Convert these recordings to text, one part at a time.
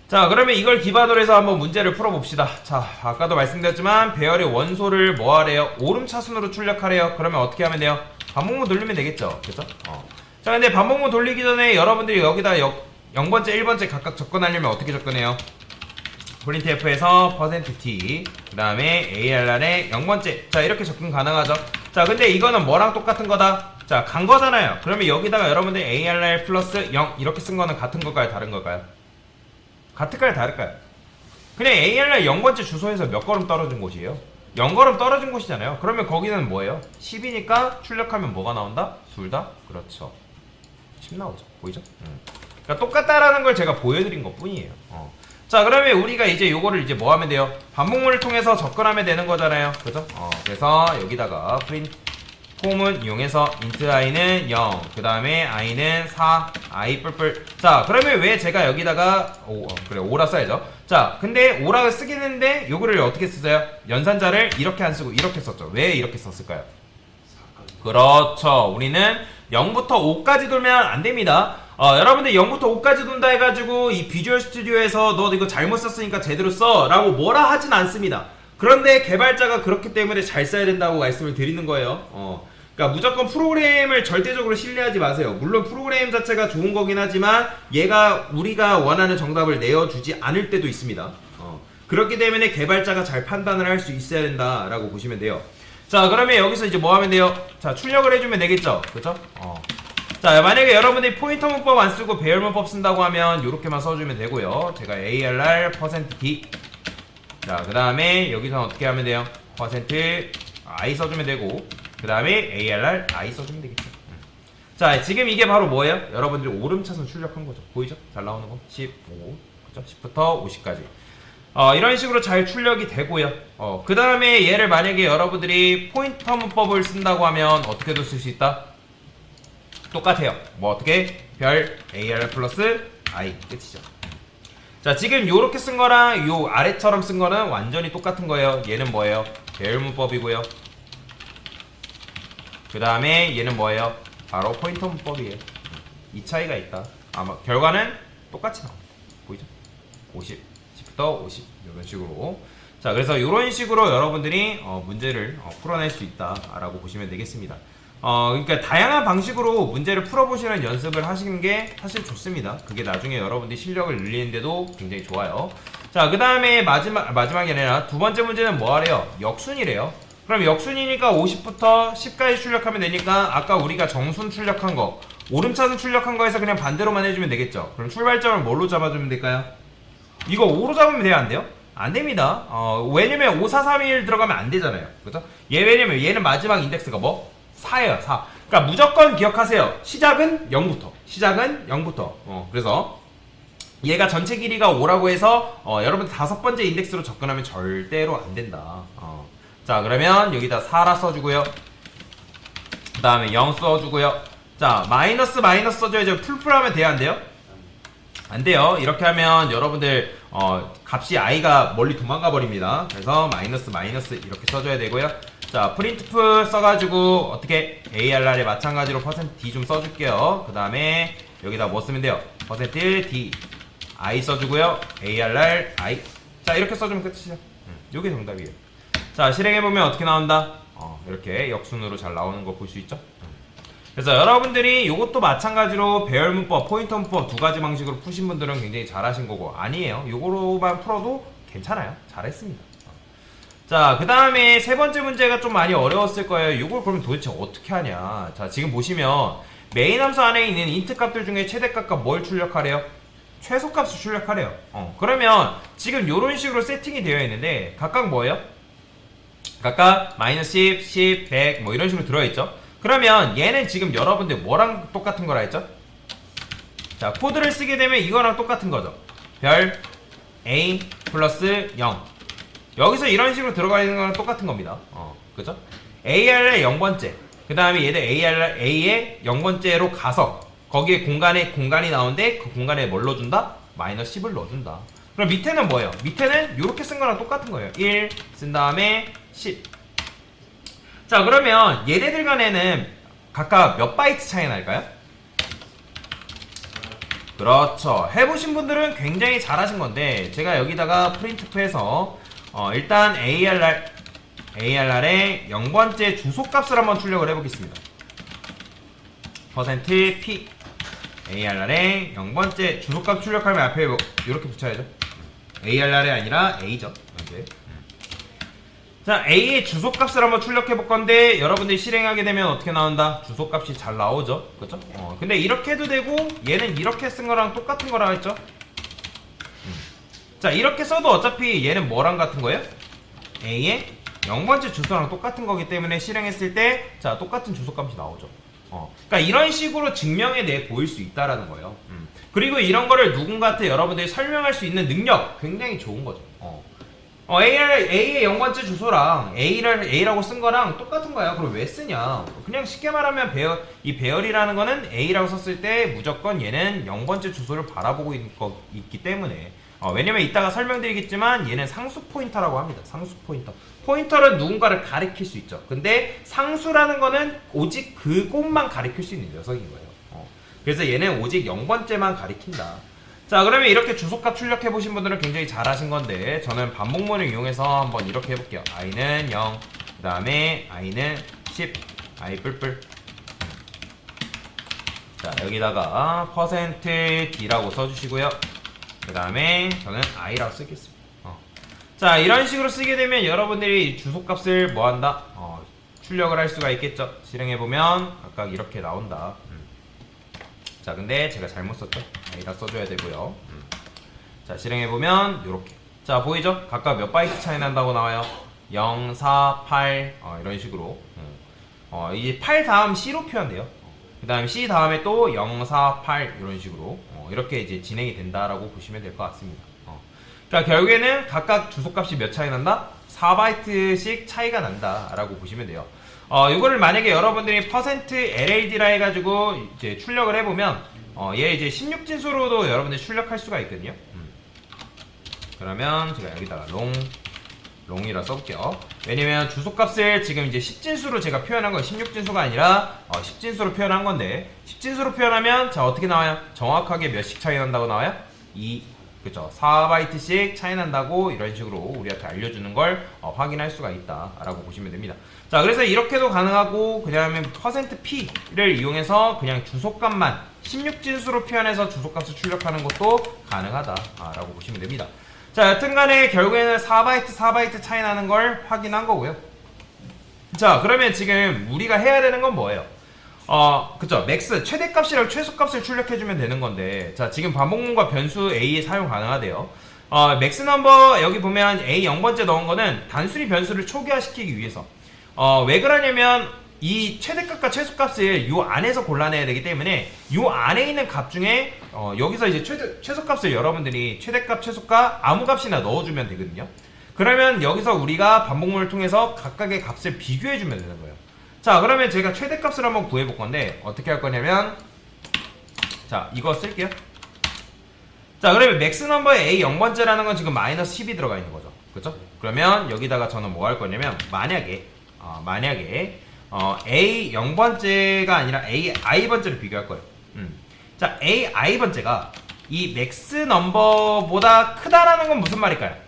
자, 그러면 이걸 기반으로 해서 한번 문제를 풀어봅시다. 자, 아까도 말씀드렸지만 배열의 원소를 뭐 하래요? 오름차순으로 출력하래요. 그러면 어떻게 하면 돼요? 반복문 돌리면 되겠죠. 그죠? 자, 근데 반복문 돌리기 전에 여러분들이 여기다 0번째, 1번째 각각 접근하려면 어떻게 접근해요? printf에서 %t 그 다음에 arr에 0번째. 자, 이렇게 접근 가능하죠. 자, 근데 이거는 뭐랑 똑같은 거다? 자, 간 거잖아요. 그러면 여기다가 여러분들 arr 플러스 0 이렇게 쓴 거는 같은 걸까요? 다른 걸까요? 같을까요? 다를까요? 그냥 arr 0번째 주소에서 몇 걸음 떨어진 곳이에요? 0걸음 떨어진 곳이잖아요. 그러면 거기는 뭐예요? 10이니까 출력하면 뭐가 나온다? 둘 다? 그렇죠. 10 나오죠. 보이죠? 그러니까 똑같다라는 걸 제가 보여드린 것 뿐이에요. 자, 그러면 우리가 이제 요거를 이제 뭐 하면 돼요? 반복문을 통해서 접근하면 되는 거잖아요. 그죠? 그래서 여기다가 print 폼은 이용해서 int i는 0, 그 다음에 i는 4, i 뿔뿔. 자, 그러면 왜 제가 여기다가 그래 5라 써야죠. 자, 근데 5라 쓰긴 했는데 요거를 어떻게 쓰세요? 연산자를 이렇게 안 쓰고 이렇게 썼죠. 왜 이렇게 썼을까요? 그렇죠. 우리는 0부터 5까지 돌면 안 됩니다. 여러분들 0부터 5까지 돈다 해가지고 이 비주얼 스튜디오에서 너 이거 잘못 썼으니까 제대로 써 라고 뭐라 하진 않습니다. 그런데 개발자가 그렇기 때문에 잘 써야 된다고 말씀을 드리는 거예요. 그러니까 무조건 프로그램을 절대적으로 신뢰하지 마세요. 물론 프로그램 자체가 좋은 거긴 하지만 얘가 우리가 원하는 정답을 내어주지 않을 때도 있습니다. 그렇기 때문에 개발자가 잘 판단을 할 수 있어야 된다라고 보시면 돼요. 자, 그러면 여기서 이제 뭐 하면 돼요? 자, 출력을 해주면 되겠죠? 그쵸? 자, 만약에 여러분들이 포인터 문법 안 쓰고 배열 문법 쓴다고 하면 요렇게만 써주면 되고요. 제가 arr %t 자, 그 다음에 여기서 어떻게 하면 돼요? %i 써주면 되고 그 다음에 arr i 써주면 되겠죠. 자, 지금 이게 바로 뭐예요? 여러분들이 오름차순 출력한 거죠. 보이죠? 잘 나오는 거 15 그죠? 10부터 50까지 이런 식으로 잘 출력이 되고요. 그 다음에 얘를 만약에 여러분들이 포인터 문법을 쓴다고 하면 어떻게도 쓸 수 있다? 똑같아요. 뭐 어떻게? 별 arr 플러스 i 끝이죠. 자, 지금 요렇게 쓴 거랑 요 아래처럼 쓴 거는 완전히 똑같은 거예요. 얘는 뭐예요? 배열 문법이고요. 그 다음에 얘는 뭐예요? 바로 포인터 문법이에요. 이 차이가 있다. 아마 결과는 똑같이 나옵니다. 보이죠? 50, 10부터 50 이런 식으로. 자, 그래서 이런 식으로 여러분들이 문제를 풀어낼 수 있다라고 보시면 되겠습니다. 그러니까 다양한 방식으로 문제를 풀어보시는 연습을 하시는 게 사실 좋습니다. 그게 나중에 여러분들이 실력을 늘리는데도 굉장히 좋아요. 자, 그 다음에 마지막이 아니라 두 번째 문제는 뭐 하래요? 역순이래요. 그럼 역순이니까 50부터 10까지 출력하면 되니까 아까 우리가 정순 출력한 거, 오름차순 출력한 거에서 그냥 반대로만 해주면 되겠죠. 그럼 출발점을 뭘로 잡아주면 될까요? 이거 5로 잡으면 돼요? 안 돼요? 안 됩니다. 왜냐면 5, 4, 3, 1 들어가면 안 되잖아요. 그죠? 왜냐면 얘는 마지막 인덱스가 뭐? 4예요, 4. 그러니까 무조건 기억하세요. 시작은 0부터. 시작은 0부터. 그래서 얘가 전체 길이가 5라고 해서 여러분 다섯 번째 인덱스로 접근하면 절대로 안 된다. 자, 그러면 여기다 4라 써주고요. 그 다음에 0 써주고요. 자, 마이너스 써줘야죠. 풀풀하면 돼요, 안 돼요? 안 돼요. 이렇게 하면 여러분들 값이 i가 멀리 도망가 버립니다. 그래서 마이너스 이렇게 써줘야 되고요. 자, printf 써가지고 어떻게 arr에 마찬가지로 %d 좀 써줄게요. 그 다음에 여기다 뭐 쓰면 돼요? %d i 써주고요. arr i. 자, 이렇게 써주면 끝이죠. 요게 정답이에요. 자, 실행해보면 어떻게 나온다? 이렇게 역순으로 잘 나오는 거 볼 수 있죠? 그래서 여러분들이 이것도 마찬가지로 배열 문법, 포인터 문법 두 가지 방식으로 푸신 분들은 굉장히 잘하신 거고, 아니에요. 요거로만 풀어도 괜찮아요. 잘했습니다. 자, 그 다음에 세 번째 문제가 좀 많이 어려웠을 거예요. 이걸 그러면 도대체 어떻게 하냐. 자, 지금 보시면 메인 함수 안에 있는 int 값들 중에 최대값과 뭘 출력하래요? 최소값을 출력하래요. 그러면 지금 이런 식으로 세팅이 되어 있는데 각각 뭐예요? 각각 마이너스 10, 10, 100 뭐 이런 식으로 들어있죠. 그러면 얘는 지금 여러분들 뭐랑 똑같은 거라 했죠? 자, 코드를 쓰게 되면 이거랑 똑같은 거죠. 별 a 플러스 0. 여기서 이런 식으로 들어가 있는 거랑 똑같은 겁니다. 그죠? ar의 0번째. 그 다음에 얘들 a의 0번째로 가서 거기에 공간이 나오는데 그 공간에 뭘 넣어준다? 마이너스 10을 넣어준다. 그럼 밑에는 뭐예요? 밑에는 이렇게 쓴 거랑 똑같은 거예요. 1 쓴 다음에 10. 자, 그러면 얘네들 간에는 각각 몇 바이트 차이 날까요? 그렇죠. 해보신 분들은 굉장히 잘하신 건데 제가 여기다가 프린트프해서 일단 ARR의 0번째 주소값을 한번 출력을 해보겠습니다. %p ARR의 0번째 주소값 출력하면 앞에 이렇게 붙여야죠. ARR이 아니라 A죠. 이제. 자, A의 주소값을 한번 출력해 볼 건데 여러분들이 실행하게 되면 어떻게 나온다? 주소값이 잘 나오죠. 그렇죠? 근데 이렇게 해도 되고 얘는 이렇게 쓴 거랑 똑같은 거라 했죠. 자, 이렇게 써도 어차피 얘는 뭐랑 같은 거예요? A의 0번째 주소랑 똑같은 거기 때문에 실행했을 때 자, 똑같은 주소값이 나오죠. 그러니까 이런 식으로 증명해 내 보일 수 있다라는 거예요. 그리고 이런 거를 누군가한테 여러분들이 설명할 수 있는 능력 굉장히 좋은 거죠. A의 0번째 주소랑 A라고 쓴 거랑 똑같은 거야. 그럼 왜 쓰냐? 그냥 쉽게 말하면 이 배열이라는 거는 A라고 썼을 때 무조건 얘는 0번째 주소를 바라보고 있기 때문에 왜냐면 이따가 설명드리겠지만 얘는 상수 포인터라고 합니다. 상수 포인터. 포인터는 누군가를 가리킬 수 있죠. 근데 상수라는 거는 오직 그곳만 가리킬 수 있는 녀석인 거예요. 그래서 얘는 오직 0번째만 가리킨다. 자, 그러면 이렇게 주소값 출력해 보신 분들은 굉장히 잘하신 건데 저는 반복문을 이용해서 한번 이렇게 해볼게요. i는 0, 그 다음에 i는 10, i 뿔뿔. 자, 여기다가 %d라고 써주시고요. 그 다음에 저는 i라고 쓰겠습니다. 자, 이런 식으로 쓰게 되면 여러분들이 주소값을 뭐한다? 출력을 할 수가 있겠죠. 실행해보면 각각 이렇게 나온다. 자, 근데 제가 잘못 썼죠? i라 써줘야 되고요. 자, 실행해보면 요렇게. 자, 보이죠? 각각 몇 바이트 차이 난다고 나와요? 0, 4, 8 이런 식으로. 이제 8 다음 C로 표현돼요. 그 다음 C 다음에 또 0, 4, 8 이런 식으로 이렇게 이제 진행이 된다라고 보시면 될 것 같습니다. 그러니까 결국에는 각각 주소값이 몇 차이 난다? 4바이트씩 차이가 난다라고 보시면 돼요. 이거를 만약에 여러분들이 %LLD라 해가지고 이제 출력을 해보면 얘 이제 16진수로도 여러분들이 출력할 수가 있거든요. 그러면 제가 여기다가 롱이라 써볼게요. 왜냐면 주소값을 지금 이제 10진수로 제가 표현한 건 16진수가 아니라 10진수로 표현한 건데 10진수로 표현하면 자 어떻게 나와요? 정확하게 몇씩 차이 난다고 나와요? 2 그쵸 4바이트씩 차이 난다고 이런 식으로 우리한테 알려주는 걸 확인할 수가 있다라고 보시면 됩니다. 자, 그래서 이렇게도 가능하고 그 다음에 %p를 이용해서 그냥 주소값만 16진수로 표현해서 주소값을 출력하는 것도 가능하다라고 보시면 됩니다. 자, 여튼간에 결국에는 4바이트 차이 나는 걸 확인한 거고요. 자, 그러면 지금 우리가 해야 되는 건 뭐예요? 그쵸. 맥스, 최대값이랑 최소값을 출력해주면 되는 건데, 자, 지금 반복문과 변수 A 사용 가능하대요. 맥스 넘버, 여기 보면 A 0번째 넣은 거는 단순히 변수를 초기화시키기 위해서. 왜 그러냐면, 이 최대값과 최소값을 요 안에서 골라내야 되기 때문에, 요 안에 있는 값 중에, 여기서 이제 최소값을 여러분들이 최대값, 최소값 아무 값이나 넣어주면 되거든요. 그러면 여기서 우리가 반복문을 통해서 각각의 값을 비교해주면 되는 거예요. 자, 그러면 제가 최대값을 한번 구해볼 건데 어떻게 할 거냐면 자, 이거 쓸게요. 자, 그러면 맥스 넘버의 A 0번째라는 건 지금 마이너스 10이 들어가 있는 거죠. 그렇죠? 그러면 여기다가 저는 뭐 할 거냐면 만약에 A 0번째가 아니라 A i번째를 비교할 거예요. 자, A i번째가 이 맥스 넘버보다 크다라는 건 무슨 말일까요?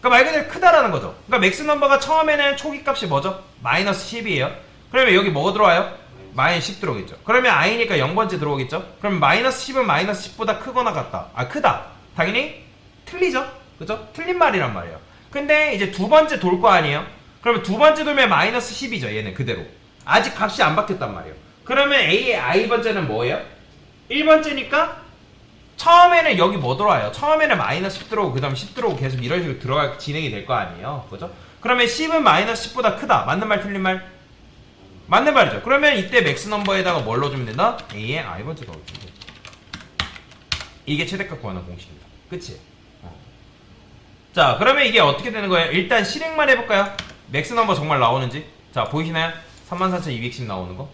그러니까 말 그대로 크다라는 거죠. 그러니까 맥스 넘버가 처음에는 초기 값이 뭐죠? 마이너스 10이에요. 그러면 여기 뭐가 들어와요? 마이너스 10 들어오겠죠. 그러면 i니까 0번째 들어오겠죠. 그럼 마이너스 10은 마이너스 10보다 크거나 같다. 크다. 당연히 틀리죠. 그죠? 틀린 말이란 말이에요. 근데 이제 두 번째 돌 거 아니에요? 그러면 두 번째 돌면 마이너스 10이죠. 얘는 그대로. 아직 값이 안 바뀌었단 말이에요. 그러면 A의 i번째는 뭐예요? 1번째니까 처음에는 여기 뭐 들어와요? 처음에는 마이너스 10 들어오고 그 다음 10 들어오고 계속 이런 식으로 진행이 될 거 아니에요. 그죠? 그러면 10은 마이너스 10보다 크다. 맞는 말 틀린 말? 맞는 말이죠. 그러면 이때 맥스 넘버에다가 뭘 넣어주면 된다? A의 i번째 넣어주면 돼. 이게 최대값 구하는 공식입니다. 그치? 자, 그러면 이게 어떻게 되는 거예요? 일단 실행만 해볼까요? 맥스 넘버 정말 나오는지. 자, 보이시나요? 34,210 나오는 거.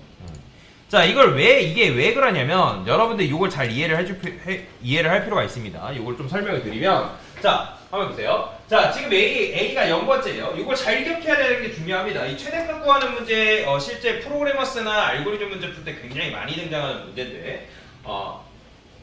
자, 이게 왜 그러냐면 여러분들 이걸 잘 이해를 할 필요가 있습니다. 이걸 좀 설명을 드리면 자, 한번 보세요. 자, 지금 A가 0번째예요. 이걸 잘 기억해야 되는 게 중요합니다. 이 최대값 구하는 문제 실제 프로그래머스나 알고리즘 문제 풀 때 굉장히 많이 등장하는 문제인데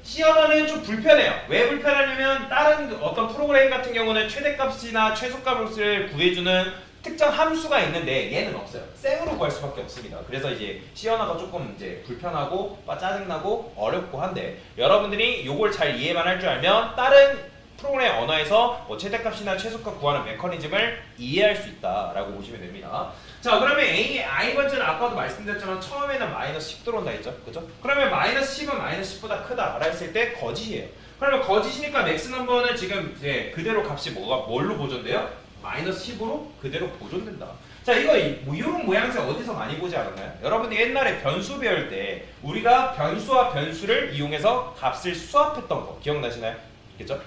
C 언어는 좀 불편해요. 왜 불편하냐면 다른 어떤 프로그램 같은 경우는 최대값이나 최소값을 구해주는 특정 함수가 있는데 얘는 없어요. 생으로 구할 수밖에 없습니다. 그래서 이제 C 언어가 조금 이제 불편하고 짜증나고 어렵고 한데 여러분들이 요걸 잘 이해만 할 줄 알면 다른 프로그램 언어에서 뭐 최대값이나 최소값 구하는 메커니즘을 이해할 수 있다라고 보시면 됩니다. 자, 그러면 I 번째는 아까도 말씀드렸지만 처음에는 마이너스 10 들어온다 했죠? 그죠? 그러면 마이너스 10은 마이너스 10보다 크다라 했을 때 거짓이에요. 그러면 거짓이니까 맥스 넘버는 지금 이제 그대로 값이 뭘로 보존돼요? 마이너스 10으로 그대로 보존된다. 자, 이거 뭐 이런 모양새 어디서 많이 보지 않았나요? 여러분들 옛날에 변수 배울 때 우리가 변수와 변수를 이용해서 값을 수합했던 거 기억나시나요? 그죠?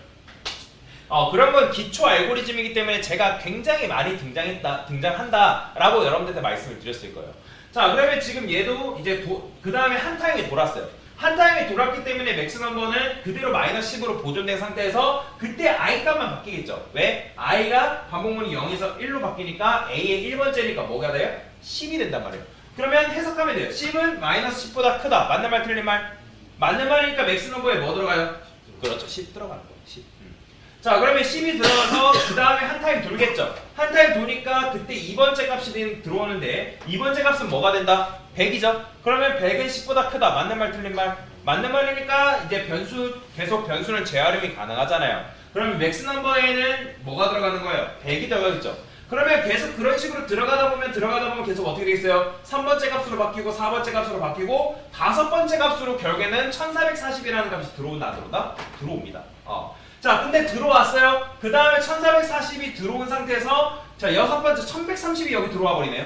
그런 건 기초 알고리즘이기 때문에 제가 굉장히 많이 등장한다라고 여러분들한테 말씀을 드렸을 거예요. 자, 그러면 지금 얘도 이제 그 다음에 한 타임이 돌았어요. 한 타임이 돌았기 때문에 맥스 넘버는 그대로 마이너스 10으로 보존된 상태에서 그때 I 값만 바뀌겠죠. 왜? I가 반복문이 0에서 1로 바뀌니까 A의 1번째니까 뭐가 돼요? 10이 된단 말이에요. 그러면 해석하면 돼요. 10은 마이너스 10보다 크다. 맞는 말 틀린 말? 맞는 말이니까 맥스 넘버에 뭐 들어가요? 그렇죠. 10 들어가는 거예요. 10. 자, 그러면 10이 들어가서 그 다음에 한 타임 돌겠죠. 한 타임 도니까 그때 2번째 값이 들어오는데 2번째 값은 뭐가 된다? 100이죠. 그러면 100은 10보다 크다. 맞는 말 틀린 말? 맞는 말이니까 이제 계속 변수는 재활용이 가능하잖아요. 그러면 맥스 넘버에는 뭐가 들어가는 거예요? 100이 들어가겠죠. 그러면 계속 그런 식으로 들어가다 보면 계속 어떻게 되겠어요? 3번째 값으로 바뀌고 4번째 값으로 바뀌고 5번째 값으로 결국에는 1440이라는 값이 들어온다 안 들어온다? 들어옵니다. 자, 근데 들어왔어요. 그 다음에 1440이 들어온 상태에서 자, 6번째 1130이 여기 들어와 버리네요.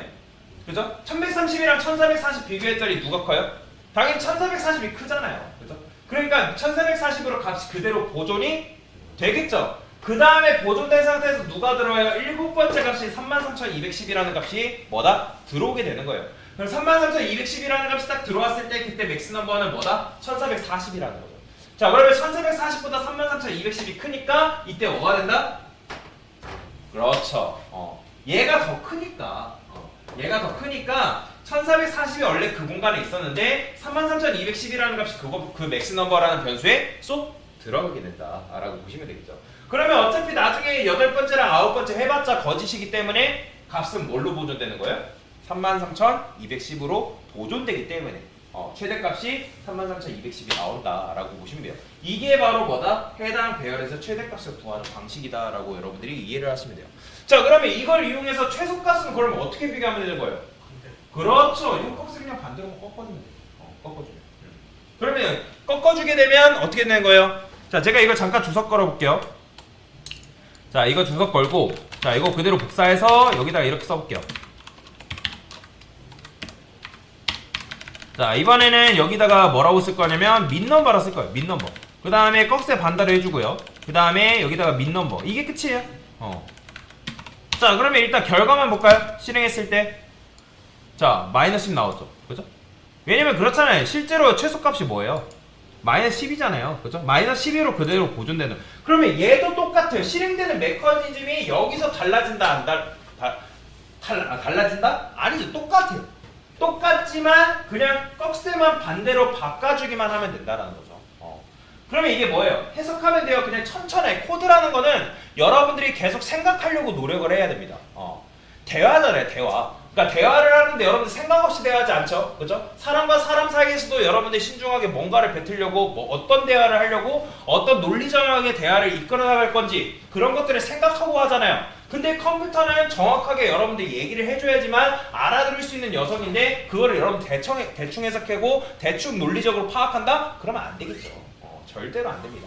그죠? 1130이랑 1440 비교했더니 누가 커요? 당연히 1440이 크잖아요. 그죠? 그러니까 1440으로 값이 그대로 보존이 되겠죠. 그 다음에 보존된 상태에서 누가 들어와요? 7번째 값이 33,210이라는 값이 뭐다? 들어오게 되는 거예요. 그럼 33,210이라는 값이 딱 들어왔을 때 그때 맥스 넘버는 뭐다? 1440이라는 거죠. 자, 그러면 1440보다 33,210이 크니까 이때 뭐가 된다? 그렇죠. 얘가 더 크니까 얘가 더 크니까 1440이 원래 그 공간에 있었는데 33,210이라는 값이 그 맥스 넘버라는 변수에 쏙 들어가게 된다라고 보시면 되겠죠. 그러면 어차피 나중에 8번째랑 9번째 해봤자 거짓이기 때문에 값은 뭘로 보존되는 거예요? 33,210으로 보존되기 때문에 최대값이 33,210이 나온다라고 보시면 돼요. 이게 바로 뭐다? 해당 배열에서 최대값을 구하는 방식이다라고 여러분들이 이해를 하시면 돼요. 자, 그러면 이걸 이용해서 최소값은 그러면 어떻게 비교하면 되는 거예요? 그렇죠. 이 값을 그냥 반대로 꺾어주면 돼요. 꺾어주면. 그러면 꺾어주게 되면 어떻게 되는 거예요? 자, 제가 이걸 잠깐 주석 걸어볼게요. 자, 이거 주석 걸고 자, 이거 그대로 복사해서 여기다가 이렇게 써볼게요. 자, 이번에는 여기다가 뭐라고 쓸 거냐면 민넘버라 쓸 거예요. 민넘버. 그 다음에 꺽쇠 반대로 해주고요. 그 다음에 여기다가 민넘버. 이게 끝이에요. 자, 그러면 일단 결과만 볼까요? 실행했을 때. 자, 마이너스 10 나왔죠. 그죠? 왜냐면 그렇잖아요. 실제로 최소값이 뭐예요? 마이너스 10이잖아요. 그죠? 마이너스 11로 그대로 보존되는. 그러면 얘도 똑같아요. 실행되는 메커니즘이 여기서 달라진다, 달라진다? 아니죠. 똑같아요. 똑같지만 그냥 꺽쇠만 반대로 바꿔주기만 하면 된다는 거죠. 그러면 이게 뭐예요? 해석하면 돼요. 그냥 천천히. 코드라는 거는 여러분들이 계속 생각하려고 노력을 해야 됩니다. 대화잖아요. 대화. 그러니까 대화를 하는데 여러분들 생각 없이 대화하지 않죠? 그죠? 사람과 사람 사이에서도 여러분들이 신중하게 뭔가를 뱉으려고 뭐 어떤 대화를 하려고 어떤 논리적인 대화를 이끌어 나갈 건지 그런 것들을 생각하고 하잖아요. 근데 컴퓨터는 정확하게 여러분들이 얘기를 해줘야지만 알아들을 수 있는 녀석인데 그거를 여러분 대충 해석하고 대충 논리적으로 파악한다? 그러면 안 되겠죠. 절대로 안 됩니다.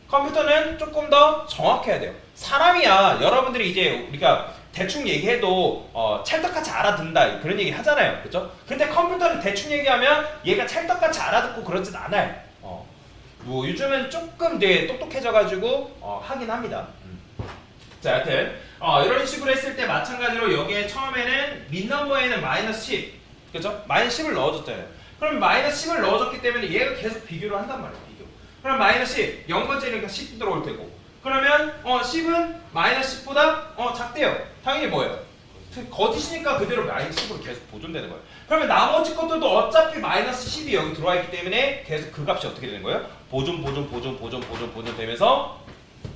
컴퓨터는 조금 더 정확해야 돼요. 사람이야 여러분들이 이제 우리가 대충 얘기해도 찰떡같이 알아듣는다 그런 얘기 하잖아요. 그죠? 근데 컴퓨터는 대충 얘기하면 얘가 찰떡같이 알아듣고 그러진 않아요. 뭐 요즘은 조금 똑똑해져가지고 하긴 합니다. 자, 여튼 이런 식으로 했을 때 마찬가지로 여기에 처음에는 민넘버에는 마이너스 10 그죠? 마이너스 10을 넣어줬잖아요. 그럼 마이너스 10을 넣어줬기 때문에 얘가 계속 비교를 한단 말이에요. 비교. 그럼 마이너스 10 0번째니까 10 들어올 테고 그러면 10은 마이너스 10보다 작대요. 당연히 뭐예요? 거짓이니까 그대로 마이너스 10으로 계속 보존되는 거예요. 그러면 나머지 것들도 어차피 마이너스 10이 여기 들어와 있기 때문에 계속 그 값이 어떻게 되는 거예요? 보존 되면서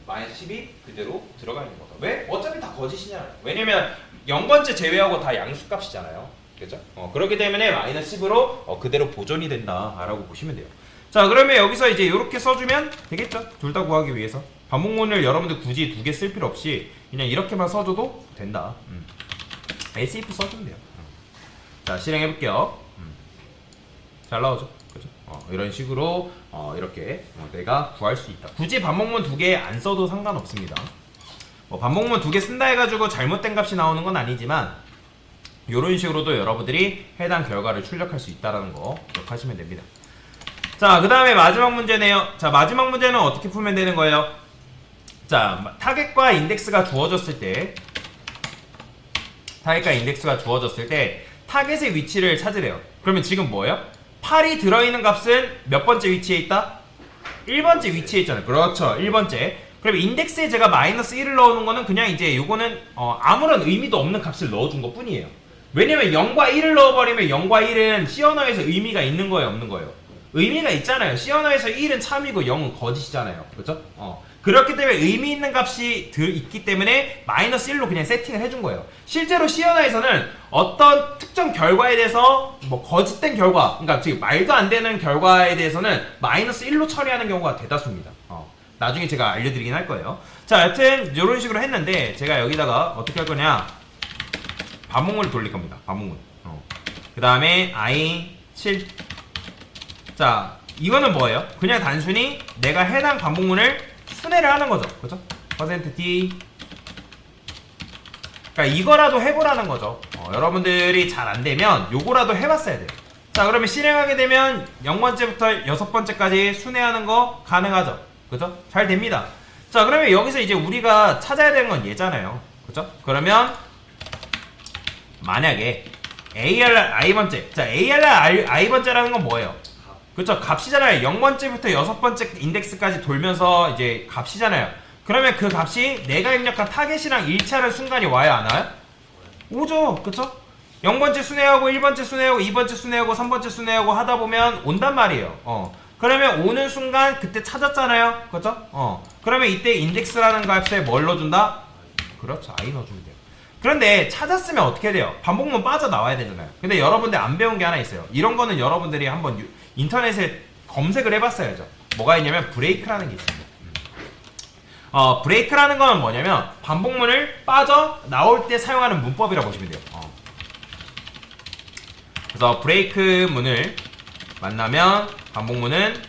마이너스 10이 그대로 들어가 있는 거다. 왜? 어차피 다 거짓이잖아요. 왜냐면 0번째 제외하고 다 양수값이잖아요. 그죠? 그렇기 때문에 마이너스 10으로 그대로 보존이 된다라고 보시면 돼요. 자, 그러면 여기서 이제 이렇게 써주면 되겠죠? 둘 다 구하기 위해서. 반복문을 여러분들 굳이 두 개 쓸 필요 없이 그냥 이렇게만 써줘도 된다. SEF 써주면 돼요. 자, 실행해볼게요. 잘 나오죠? 그죠? 이런 식으로 이렇게 내가 구할 수 있다. 굳이 반복문 두 개 안 써도 상관없습니다. 반복문 두 개 쓴다 해가지고 잘못된 값이 나오는 건 아니지만 이런 식으로도 여러분들이 해당 결과를 출력할 수 있다는 거 기억하시면 됩니다. 자, 그 다음에 마지막 문제네요. 자, 마지막 문제는 어떻게 풀면 되는 거예요? 자, 타겟과 인덱스가 주어졌을 때 타겟의 위치를 찾으래요. 그러면 지금 뭐예요? 8이 들어있는 값은 몇 번째 위치에 있다? 1번째 위치에 있잖아요. 그렇죠, 1번째. 그러면 인덱스에 제가 마이너스 1을 넣어놓은 거는 그냥 이제 요거는 아무런 의미도 없는 값을 넣어준 것 뿐이에요. 왜냐면 0과 1을 넣어버리면 0과 1은 C 언어에서 의미가 있는 거예요, 없는 거예요? 의미가 있잖아요. C 언어에서 1은 참이고 0은 거짓이잖아요. 그렇죠? 그렇기 때문에 의미 있는 값이 있기 때문에 마이너스 1로 그냥 세팅을 해준 거예요. 실제로 C 언어에서는 어떤 특정 결과에 대해서 뭐 거짓된 결과, 그러니까 지금 말도 안 되는 결과에 대해서는 마이너스 1로 처리하는 경우가 대다수입니다. 나중에 제가 알려드리긴 할 거예요. 자, 여튼 이런 식으로 했는데 제가 여기다가 어떻게 할 거냐? 반복문을 돌릴 겁니다. 반복문. 그 다음에 I 7. 자, 이거는 뭐예요? 그냥 단순히 내가 해당 반복문을 순회를 하는 거죠. 그죠? %d. 그러니까 이거라도 해보라는 거죠. 여러분들이 잘 안 되면 요거라도 해봤어야 돼요. 자, 그러면 실행하게 되면 0번째부터 6번째까지 순회하는 거 가능하죠. 그죠? 잘 됩니다. 자, 그러면 여기서 이제 우리가 찾아야 되는 건 얘잖아요. 그죠? 그러면 만약에 ARR I번째. 자, ARR I번째라는 건 뭐예요? 그쵸? 값이잖아요. 0번째부터 6번째 인덱스까지 돌면서 이제 값이잖아요. 그러면 그 값이 내가 입력한 타겟이랑 일치하는 순간이 와요, 안 와요? 오죠. 그쵸? 0번째 순회하고 1번째 순회하고 2번째 순회하고 3번째 순회하고 하다 보면 온단 말이에요. 그러면 오는 순간 그때 찾았잖아요. 그쵸? 그러면 이때 인덱스라는 값에 뭘 넣어준다? 그렇죠. I 넣어주면 돼요. 그런데 찾았으면 어떻게 돼요? 반복문 빠져나와야 되잖아요. 근데 여러분들 안 배운 게 하나 있어요. 이런 거는 여러분들이 한번 인터넷에 검색을 해봤어야죠. 뭐가 있냐면 브레이크라는 게 있습니다. 브레이크라는 건 뭐냐면 반복문을 빠져나올 때 사용하는 문법이라고 보시면 돼요. 그래서 브레이크 문을 만나면 반복문은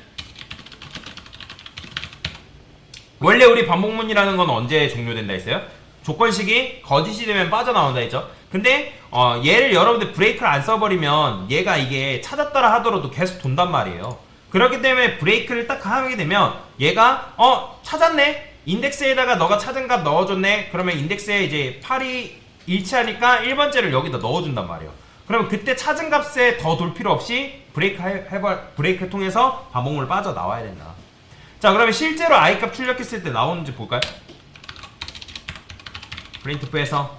원래 우리 반복문이라는 건 언제 종료된다 했어요? 조건식이 거짓이 되면 빠져나온다 했죠. 근데 얘를 여러분들 브레이크를 안 써버리면 얘가 이게 찾았더라 하더라도 계속 돈단 말이에요. 그렇기 때문에 브레이크를 딱 하게 되면 얘가 찾았네? 인덱스에다가 너가 찾은 값 넣어줬네? 그러면 인덱스에 이제 8이 일치하니까 1번째를 여기다 넣어준단 말이에요. 그러면 그때 찾은 값에 더 돌 필요 없이 브레이크 통해서 반복문을 빠져나와야 된다. 자, 그러면 실제로 I 값 출력했을 때 나오는지 볼까요? printf에서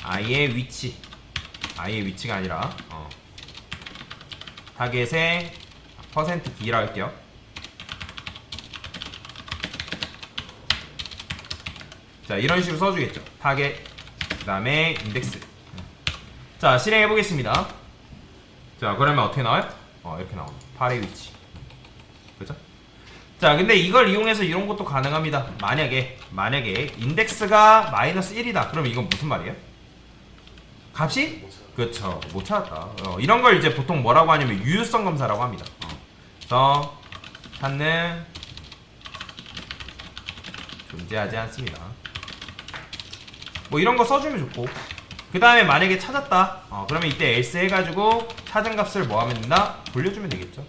I의 위치가 아니라 타겟의 %d라고 할게요. 자, 이런 식으로 써주겠죠. 타겟, 그 다음에 인덱스. 자, 실행해 보겠습니다. 자, 그러면 어떻게 나와요? 이렇게 나옵니다. 8의 위치. 그죠? 자, 근데 이걸 이용해서 이런 것도 가능합니다. 만약에 인덱스가 마이너스 1이다. 그럼 이건 무슨 말이에요? 값이? 그렇죠. 못 찾았다. 이런 걸 이제 보통 뭐라고 하냐면 유효성 검사라고 합니다. 그래서 찾는 존재하지 않습니다. 뭐 이런 거 써주면 좋고, 그 다음에 만약에 찾았다. 그러면 이때 else 해가지고 찾은 값을 뭐 하면 된다? 돌려주면 되겠죠.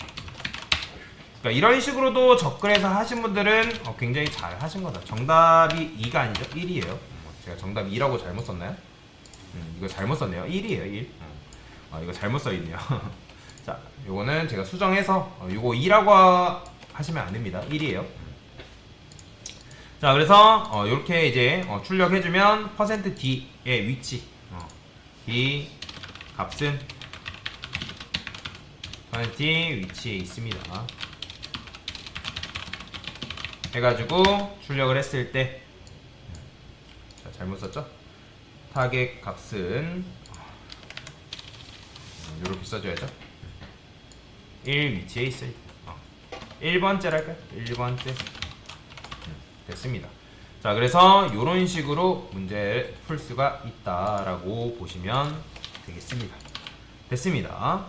그러니까 이런 식으로도 접근해서 하신 분들은 굉장히 잘 하신 거다. 정답이 2가 아니죠? 1이에요. 제가 정답 2라고 잘못 썼나요? 이거 잘못 썼네요. 1이에요, 1. 이거 잘못 써있네요. 자, 요거는 제가 수정해서 요거 2라고 하시면 안 됩니다. 1이에요. 자, 그래서 이렇게 이제 출력해주면 %d의 위치, 이 값은 %d 위치에 있습니다. 해가지고 출력을 했을 때, 자, 잘못 썼죠? 타겟 값은 이렇게 써줘야죠. 1 위치에 있어요. 1번째랄까요? 1번째. 됐습니다. 자, 그래서 이런 식으로 문제를 풀 수가 있다라고 보시면 되겠습니다. 됐습니다.